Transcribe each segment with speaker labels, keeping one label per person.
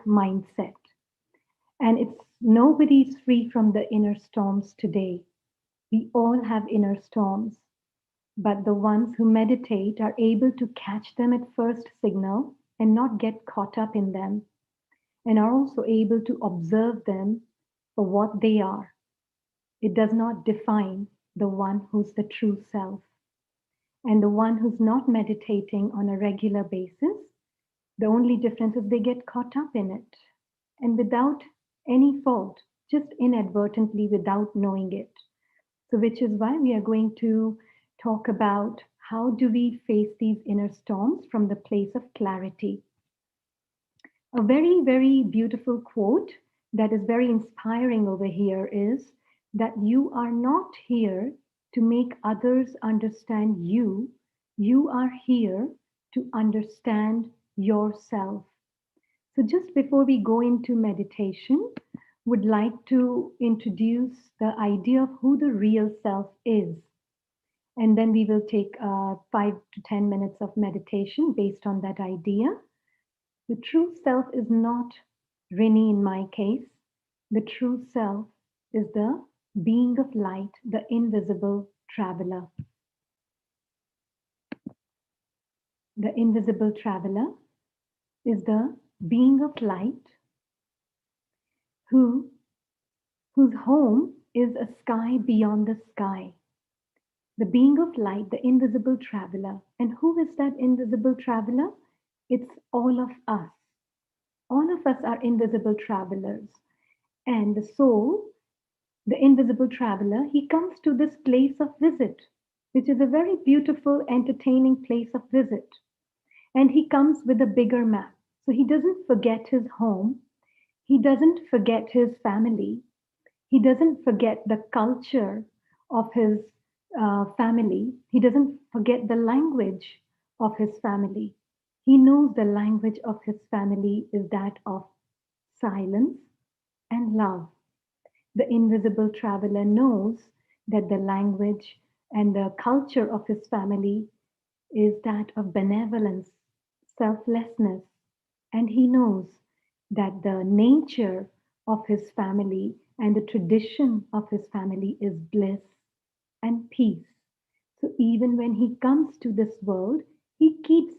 Speaker 1: mindset. And it's nobody's free from the inner storms today. We all have inner storms, but the ones who meditate are able to catch them at first signal and not get caught up in them, and are also able to observe them for what they are. It does not define the one who's the true self. And the one who's not meditating on a regular basis, the only difference is they get caught up in it. And without any fault, just inadvertently without knowing it. So, which is why we are going to talk about how do we face these inner storms from the place of clarity. A very, very beautiful quote that is very inspiring over here is that you are not here to make others understand you. You are here to understand yourself. So just before we go into meditation, would like to introduce the idea of who the real self is. And then we will take 5 to 10 minutes of meditation based on that idea. The true self is not Rini in my case. The true self is the being of light, the invisible traveler. The invisible traveler is the being of light whose home is a sky beyond the sky. The being of light, the invisible traveler. And who is that invisible traveler? It's all of us. All of us are invisible travelers. And the soul, the invisible traveler, he comes to this place of visit, which is a very beautiful, entertaining place of visit. And he comes with a bigger map. So he doesn't forget his home. He doesn't forget his family. He doesn't forget the culture of his family. He doesn't forget the language of his family. He knows the language of his family is that of silence and love. The invisible traveler knows that the language and the culture of his family is that of benevolence, selflessness, and he knows that the nature of his family and the tradition of his family is bliss and peace. So even when he comes to this world, he keeps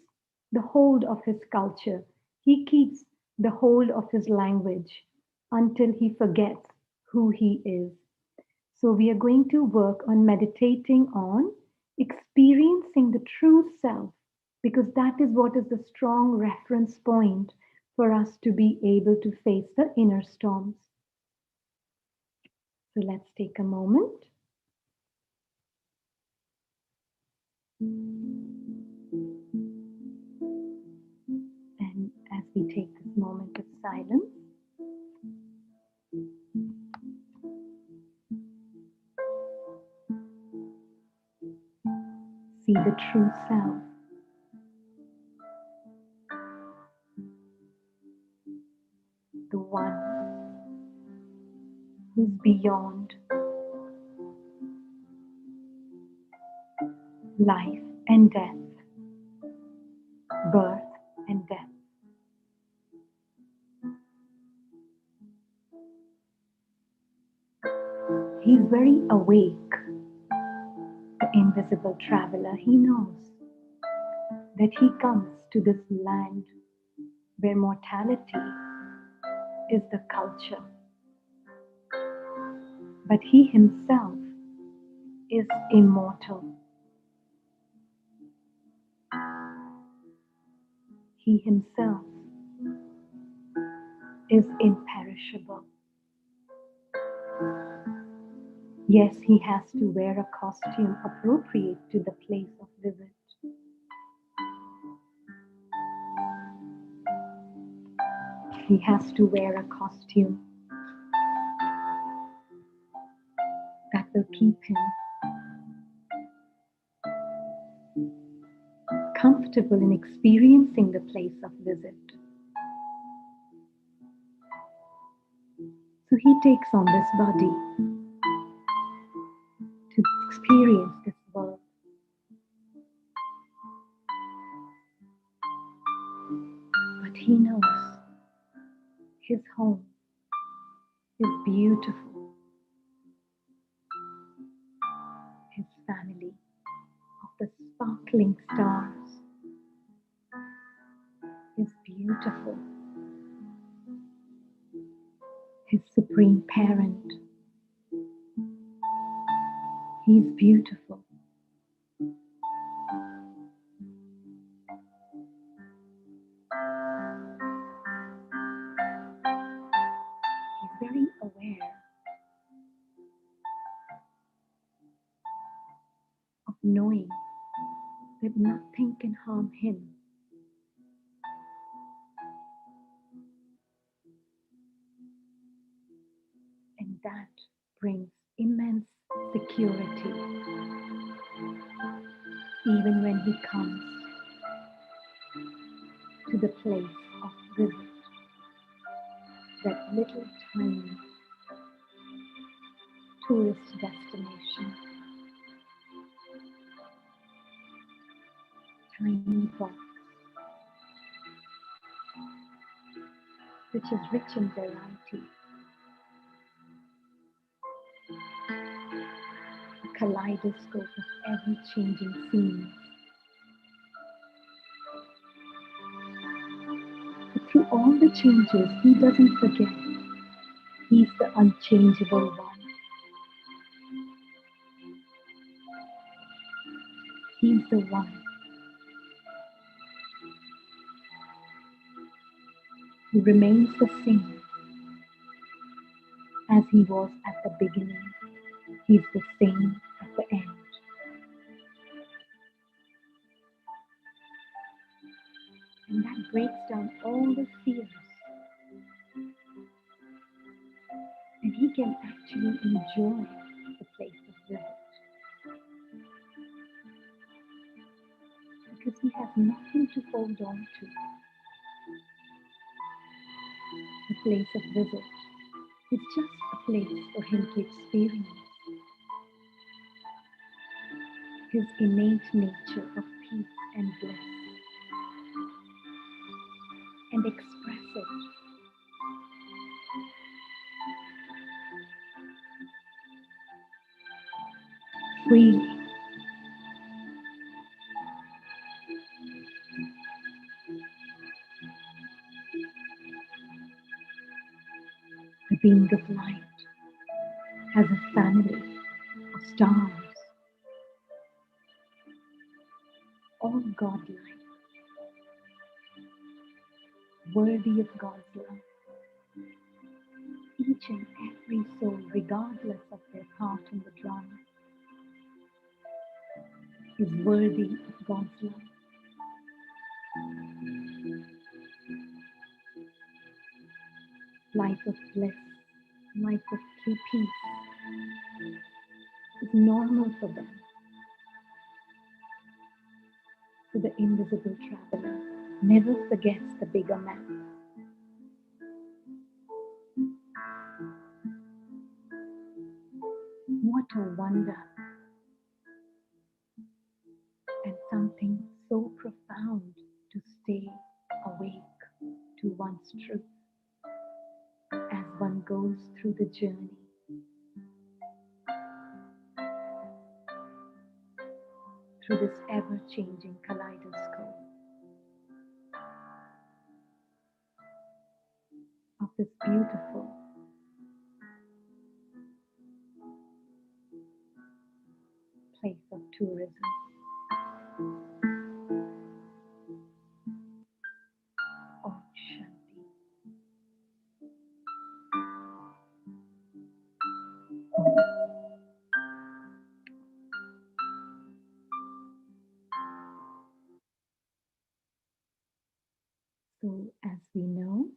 Speaker 1: the hold of his culture, he keeps the hold of his language until he forgets who he is. So we are going to work on meditating on experiencing the true self, because that is what is the strong reference point for us to be able to face the inner storms. So let's take a moment. And as we take this moment of silence, see the true self. The one who's beyond life and death, birth and death. He's very awake, the invisible traveler. He knows that he comes to this land where mortality is the culture. But he himself is immortal. He himself is imperishable. Yes, he has to wear a costume appropriate to the place of visit. He has to wear a costume that will keep him comfortable in experiencing the place of visit. So he takes on this body to experience this world. But he knows His home is beautiful. His family of the sparkling stars is beautiful. His supreme parent, he's beautiful. He's very aware of knowing that nothing can harm him. And that brings immense security even when he comes to the place of visit, that little tiny tourist destination, tiny box, which is rich in variety, a kaleidoscope of ever-changing scenes. But through all the changes, he doesn't forget. He's the unchangeable one. He's the one who remains the same as he was at the beginning. He's the same at the end. And that breaks down all the fears. And he can actually enjoy the place of visit. Because he has nothing to hold on to. The place of visit is just a place for him to experience his innate nature of peace and bliss and express it freely. The being of light has a family of stars, all godlike, worthy of God's love. Each and every soul, regardless of their part in the drama, is worthy of God's love. Life of bliss, life of true peace is normal for them. So the invisible traveler never forgets the bigger map. What a wonder, and something so profound to stay awake to one's truth as one goes through the journey. Through this ever-changing kaleidoscope of this beautiful place of tourism. Om Shanti. So as we know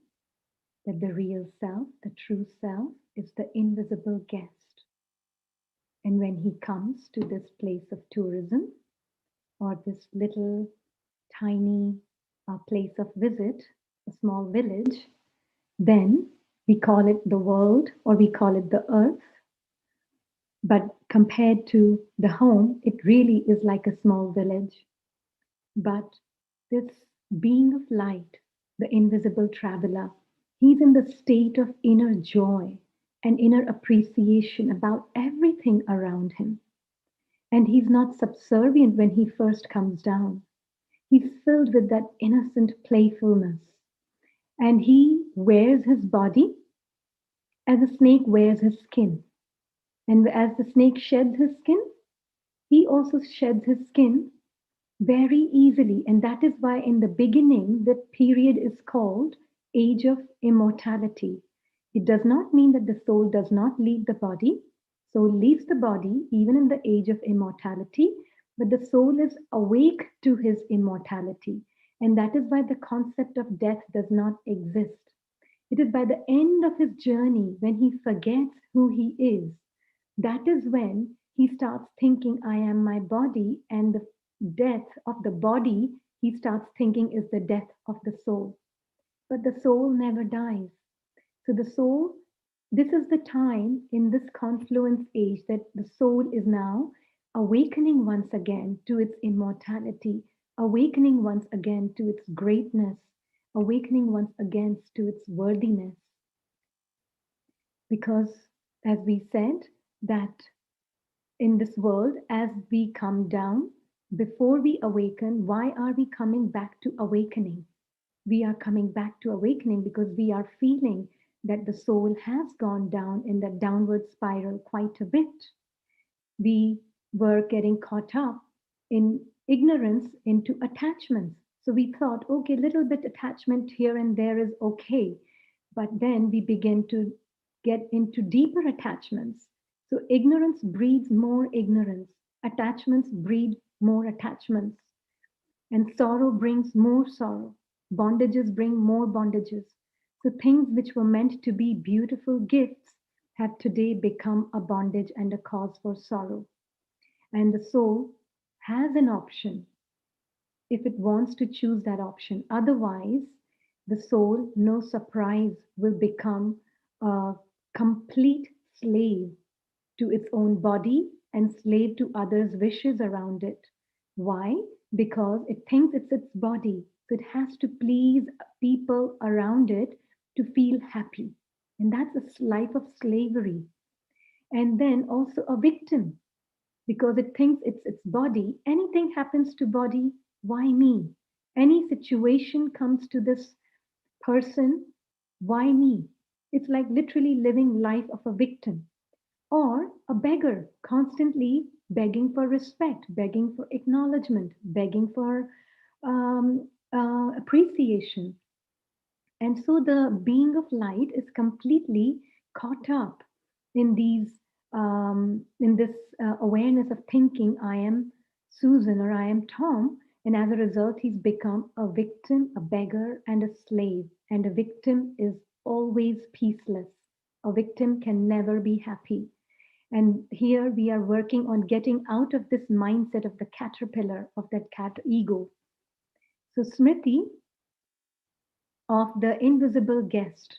Speaker 1: that the real self, the true self, is the invisible guest. And when he comes to this place of tourism or this little tiny place of visit, a small village, then we call it the world or we call it the earth. But compared to the home, it really is like a small village. But this being of light, the invisible traveler, He's in the state of inner joy and inner appreciation about everything around him. And he's not subservient when he first comes down. He's filled with that innocent playfulness. And he wears his body as a snake wears his skin. And as the snake sheds his skin, he also sheds his skin very easily. And that is why, in the beginning, the period is called Age of Immortality. It does not mean that the soul does not leave the body. Soul leaves the body even in the age of immortality, but the soul is awake to his immortality. And that is why the concept of death does not exist. It is by the end of his journey, when he forgets who he is, that is when he starts thinking, I am my body, and the death of the body, he starts thinking, is the death of the soul. But the soul never dies. So the soul, this is the time in this confluence age that the soul is now awakening once again to its immortality, awakening once again to its greatness, awakening once again to its worthiness. Because, as we said, that in this world, as we come down, before we awaken, why are we coming back to awakening? We are coming back to awakening because we are feeling that the soul has gone down in that downward spiral quite a bit. We were getting caught up in ignorance into attachments. So we thought, okay, little bit attachment here and there is okay. But then we begin to get into deeper attachments. So ignorance breeds more ignorance. Attachments breed more attachments. And sorrow brings more sorrow. Bondages bring more bondages. So things which were meant to be beautiful gifts have today become a bondage and a cause for sorrow. And the soul has an option if it wants to choose that option. Otherwise, the soul, no surprise, will become a complete slave to its own body and slave to others' wishes around it. Why? Because it thinks it's its body. So it has to please people around it to feel happy. And that's a life of slavery. And then also a victim because it thinks it's its body. Anything happens to body, why me? Any situation comes to this person, why me? It's like literally living life of a victim or a beggar, constantly begging for respect, begging for acknowledgement, begging for appreciation. And so the being of light is completely caught up in these in this awareness of thinking I am Susan or I am Tom, and as a result he's become a victim, a beggar, and a slave. And a victim is always peaceless. A victim can never be happy. And here we are working on getting out of this mindset of the caterpillar of that cat ego. So Smriti of the invisible guest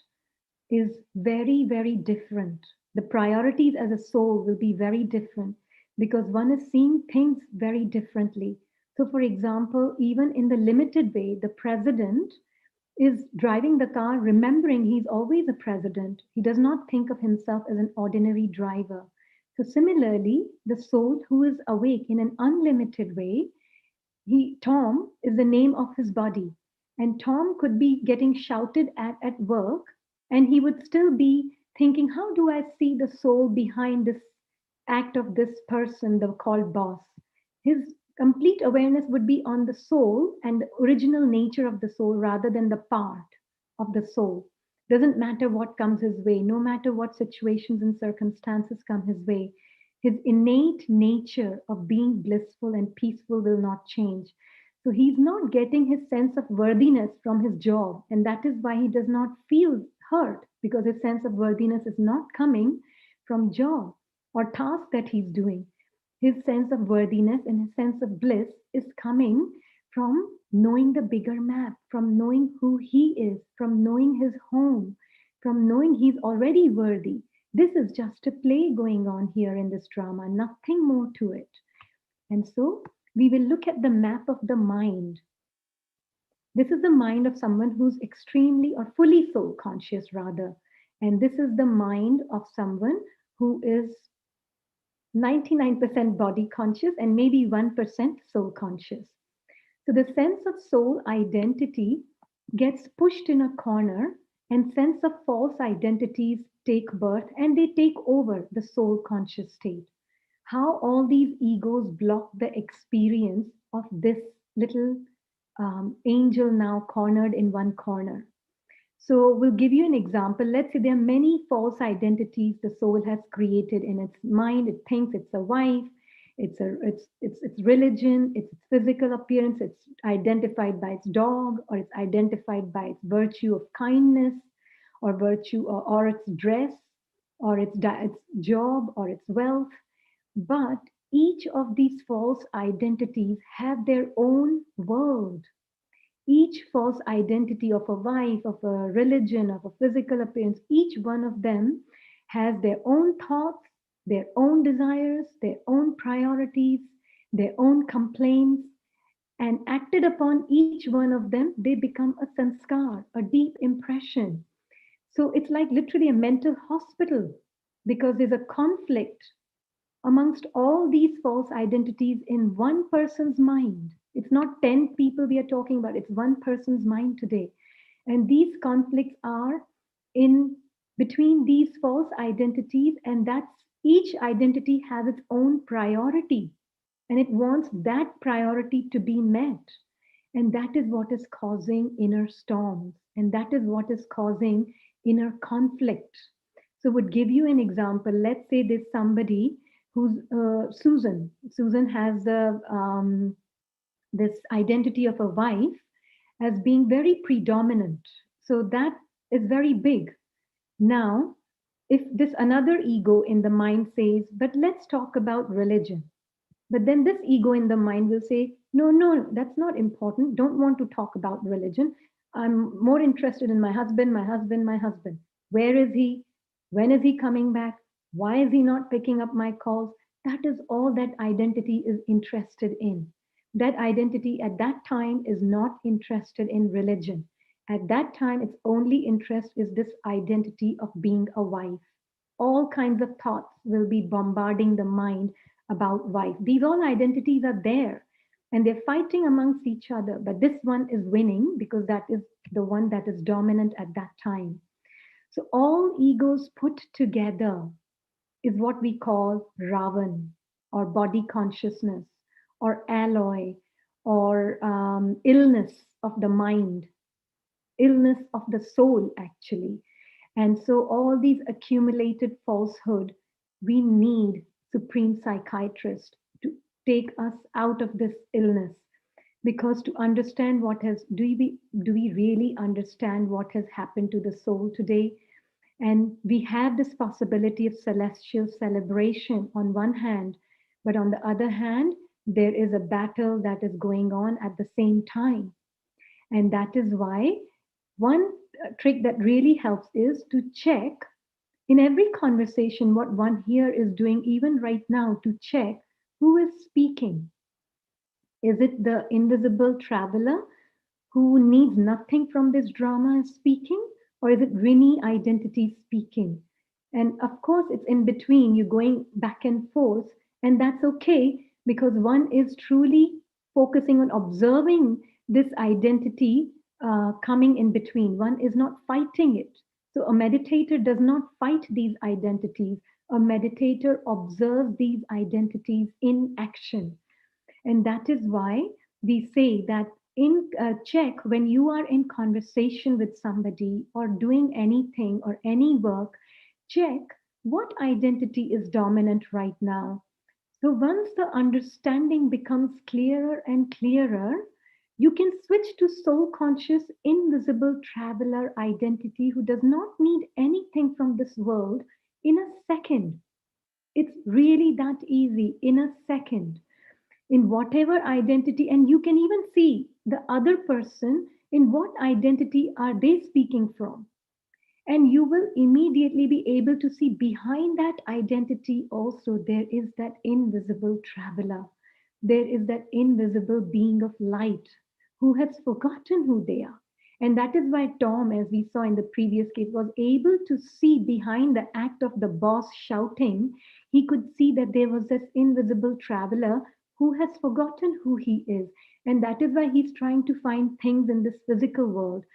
Speaker 1: is very, very different. The priorities as a soul will be very different because one is seeing things very differently. So, for example, even in the limited way, the president is driving the car, remembering he's always a president. He does not think of himself as an ordinary driver. So, similarly, the soul who is awake in an unlimited way, Tom is the name of his body. And Tom could be getting shouted at work, and he would still be thinking, how do I see the soul behind this act of this person, the called boss? His complete awareness would be on the soul and the original nature of the soul rather than the part of the soul. Doesn't matter what comes his way, no matter what situations and circumstances come his way, his innate nature of being blissful and peaceful will not change. So he's not getting his sense of worthiness from his job. And that is why he does not feel hurt because his sense of worthiness is not coming from job or task that he's doing. His sense of worthiness and his sense of bliss is coming from knowing the bigger map, from knowing who he is, from knowing his home, from knowing he's already worthy. This is just a play going on here in this drama, nothing more to it. And so we will look at the map of the mind. This is the mind of someone who's extremely or fully soul conscious, rather. And this is the mind of someone who is 99% body conscious and maybe 1% soul conscious. So the sense of soul identity gets pushed in a corner, and sense of false identities take birth and they take over the soul conscious state. How all these egos block the experience of this little angel now cornered in one corner. So we'll give you an example. Let's say there are many false identities the soul has created in its mind. It thinks it's a wife, it's religion, it's its physical appearance, it's identified by its dog, or it's identified by its virtue of kindness, or or its dress, or its job, or its wealth. But each of these false identities have their own world. Each false identity of a wife, of a religion, of a physical appearance, each one of them has their own thoughts, their own desires, their own priorities, their own complaints, and acted upon each one of them, they become a sanskar, a deep impression. So it's like literally a mental hospital because there's a conflict amongst all these false identities in one person's mind. It's not 10 people we are talking about, it's one person's mind today. And these conflicts are in between these false identities, and that's each identity has its own priority and it wants that priority to be met. And that is what is causing inner storms, and that is what is causing inner conflict. So, would give you an example. Let's say there's somebody who's Susan. Susan has this identity of a wife as being very predominant. So that is very big. Now, if this another ego in the mind says, but let's talk about religion. But then this ego in the mind will say, no, no, that's not important. Don't want to talk about religion. I'm more interested in my husband, my husband, my husband. Where is he? When is he coming back? Why is he not picking up my calls? That is all that identity is interested in. That identity at that time is not interested in religion. At that time, its only interest is this identity of being a wife. All kinds of thoughts will be bombarding the mind about wife. These all identities are there and they're fighting amongst each other. But this one is winning because that is the one that is dominant at that time. So all egos put together is what we call Ravan, or body consciousness, or alloy, or illness of the mind, illness of the soul, actually. And so, all these accumulated falsehood, we need supreme psychiatrist to take us out of this illness. Because to understand what has, do we really understand what has happened to the soul today? And we have this possibility of celestial celebration on one hand, but on the other hand, there is a battle that is going on at the same time. And that is why one trick that really helps is to check in every conversation what one here is doing, even right now, to check who is speaking. Is it the invisible traveler who needs nothing from this drama is speaking, or is it Rini identity speaking? And of course, it's in between, you're going back and forth, and that's okay because one is truly focusing on observing this identity coming in between. One is not fighting it. So, a meditator does not fight these identities. A meditator observes these identities in action. And that is why we say that in check when you are in conversation with somebody or doing anything or any work, check what identity is dominant right now. So once the understanding becomes clearer and clearer, you can switch to soul conscious, invisible traveler identity who does not need anything from this world in a second. It's really that easy in a second in whatever identity, and you can even see the other person in what identity are they speaking from, and you will immediately be able to see behind that identity also there is that invisible traveler, there is that invisible being of light who has forgotten who they are. And that is why Tom, as we saw in the previous case, was able to see behind the act of the boss shouting. He could see that there was this invisible traveler who has forgotten who he is. And that is why he's trying to find things in this physical world.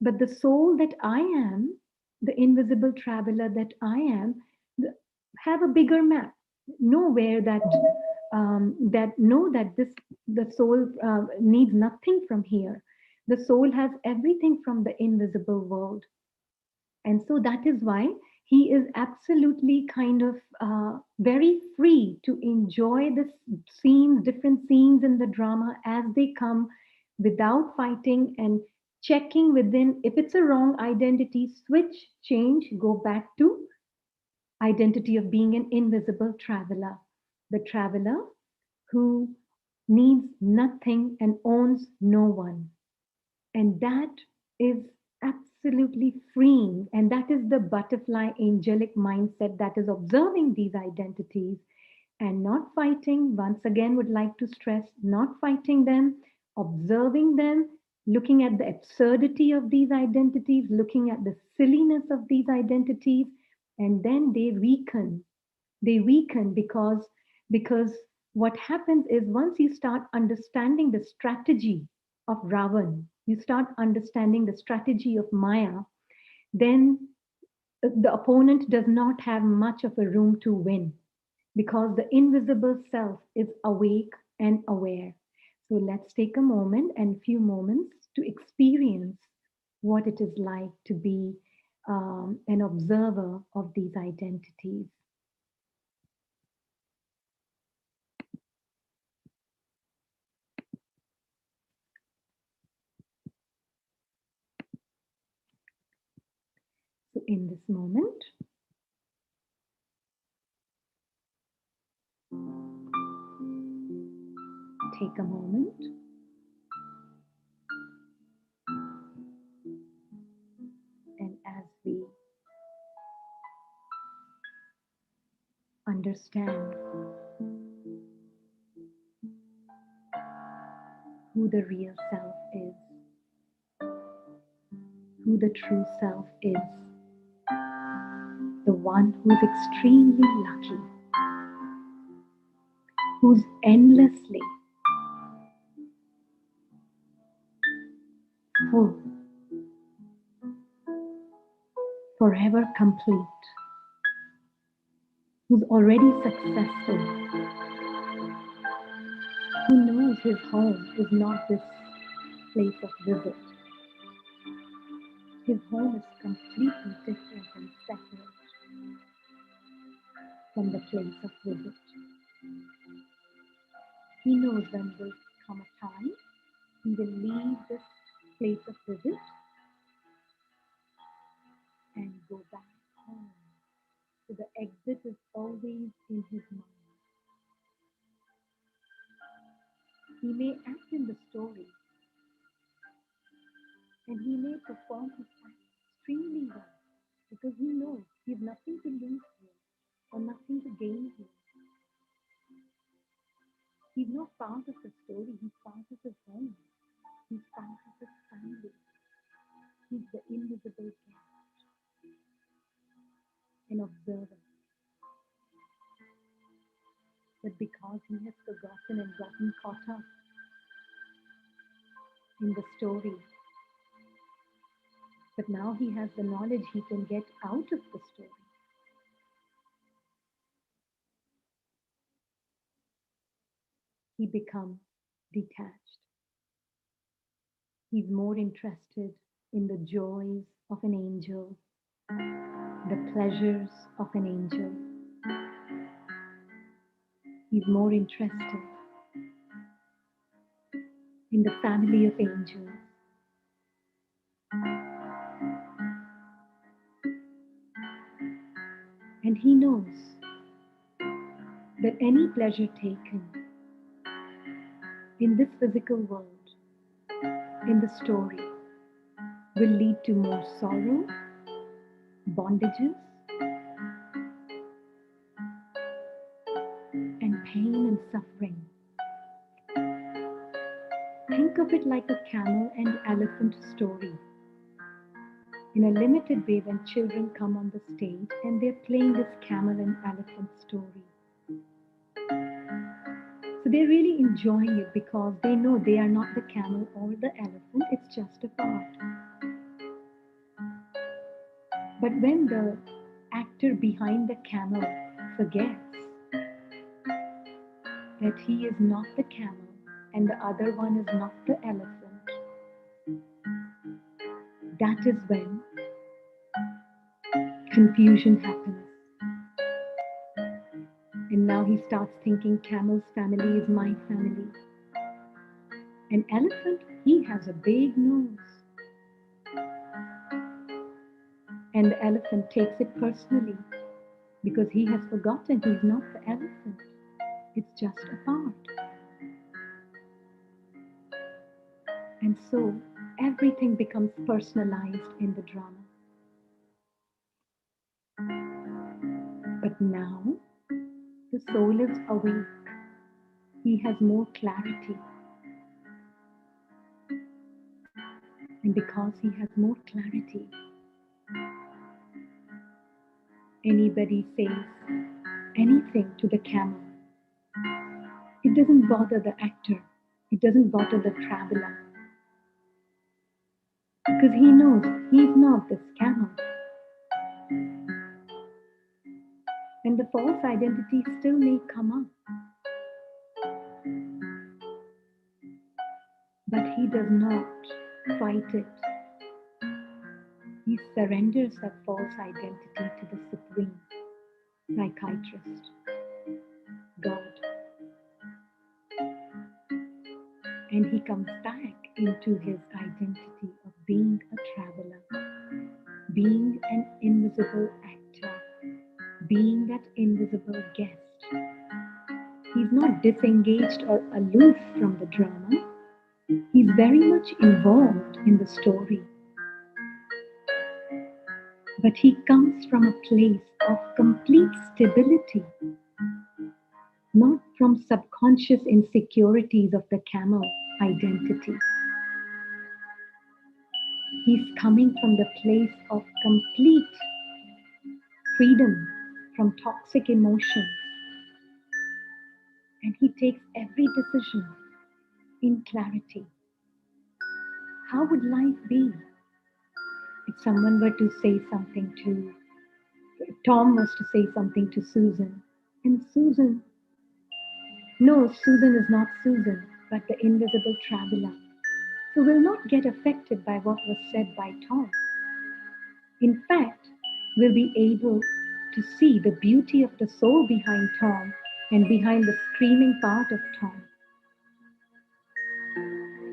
Speaker 1: But the soul that I am, the invisible traveler that I am, have a bigger map. Know where that know that this the soul needs nothing from here. The soul has everything from the invisible world, and so that is why he is absolutely kind of very free to enjoy the scenes, different scenes in the drama as they come, without fighting and checking within. If it's a wrong identity, switch, change, go back to identity of being an invisible traveler, the traveler who needs nothing and owns no one. And that is absolutely freeing. And that is the butterfly angelic mindset that is observing these identities and not fighting. Once again, would like to stress not fighting them, observing them, looking at the absurdity of these identities, looking at the silliness of these identities, and then they weaken because what happens is once you start understanding the strategy of Ravan, you start understanding the strategy of Maya, then the opponent does not have much of a room to win because the invisible self is awake and aware. So let's take a moment and few moments to experience what it is like to be an observer of these identities. So in this moment, take a moment and as we understand who the real self is, who the true self is, the one who's extremely lucky, who's endlessly full, forever complete, who's already successful, who knows his home is not this place of visit. His home is completely different and separate from the place of visit. He knows when will come a time he will leave this place of visit and go back home. So the exit is always in his mind. He may act in the story and he may perform his act extremely well because he knows he has nothing to lose here or nothing to gain here. He's not part of the story, he's part of his home. He's part of his family. He's the invisible guest, an observer. But because he has forgotten and gotten caught up in the story, but now he has the knowledge he can get out of the story. He becomes detached. He's more interested in the joys of an angel, the pleasures of an angel. He's more interested in the family of angels. And he knows that any pleasure taken in this physical world, in the story, will lead to more sorrow, bondages, and pain and suffering. Think Think of it like a camel and elephant story. In a limited way, when children come on the stage and they're playing this camel and elephant story. So they're really enjoying it because they know they are not the camel or the elephant, it's just a part. But when the actor behind the camel forgets that he is not the camel and the other one is not the elephant, that is when confusion happens. And now he starts thinking camel's family is my family. An elephant, he has a big nose. And the elephant takes it personally because he has forgotten he's not the elephant. It's just a part. And so everything becomes personalized in the drama. But now the soul is awake. He has more clarity. And because he has more clarity, anybody says anything to the camel, it doesn't bother the actor. It doesn't bother the traveler. Because he knows he's not this camel. And the false identity still may come up. But he does not fight it. He surrenders that false identity to the supreme psychiatrist, God. And he comes back into his identity of being a traveler, being an invisible actor, being that invisible guest. He's not disengaged or aloof from the drama. He's very much involved in the story. But he comes from a place of complete stability, not from subconscious insecurities of the camel identity. He's coming from the place of complete freedom from toxic emotions. And he takes every decision in clarity. How would life be if someone were to say something to, if Tom was to say something to Susan, and Susan knows Susan is not Susan, but the invisible traveler, so will not get affected by what was said by Tom. In fact, will be able to see the beauty of the soul behind Tom and behind the screaming part of Tom.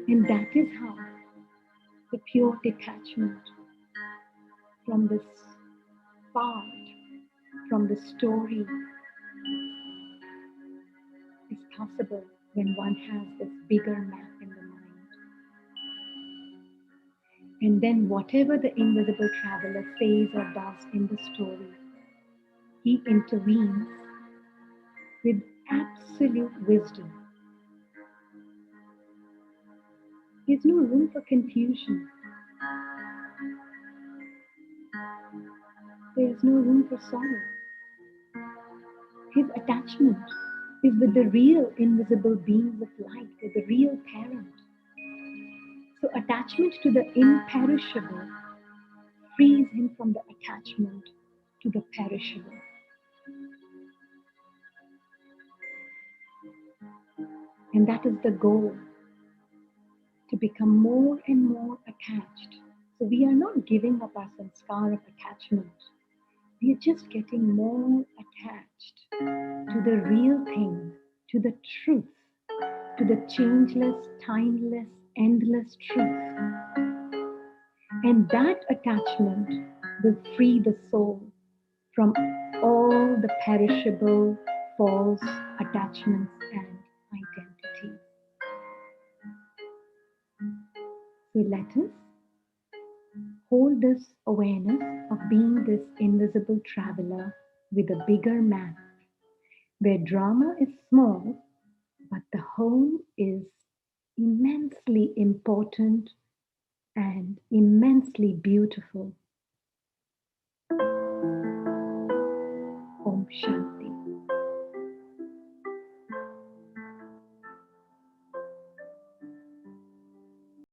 Speaker 1: And that is how the pure detachment from this part, from the story, is possible when one has this bigger map in the mind. And then whatever the invisible traveler says or does in the story, he intervenes with absolute wisdom. There's no room for confusion. There's no room for sorrow. His attachment is with the real invisible beings of light, with the real parent. So attachment to the imperishable frees him from the attachment to the perishable. And that is the goal, to become more and more attached. So we are not giving up our sanskar of attachment. We are just getting more attached to the real thing, to the truth, to the changeless, timeless, endless truth. And that attachment will free the soul from all the perishable, false attachments and identities. So let us hold this awareness of being this invisible traveler with a bigger map, where drama is small, but the whole is immensely important and immensely beautiful. Om Shanti.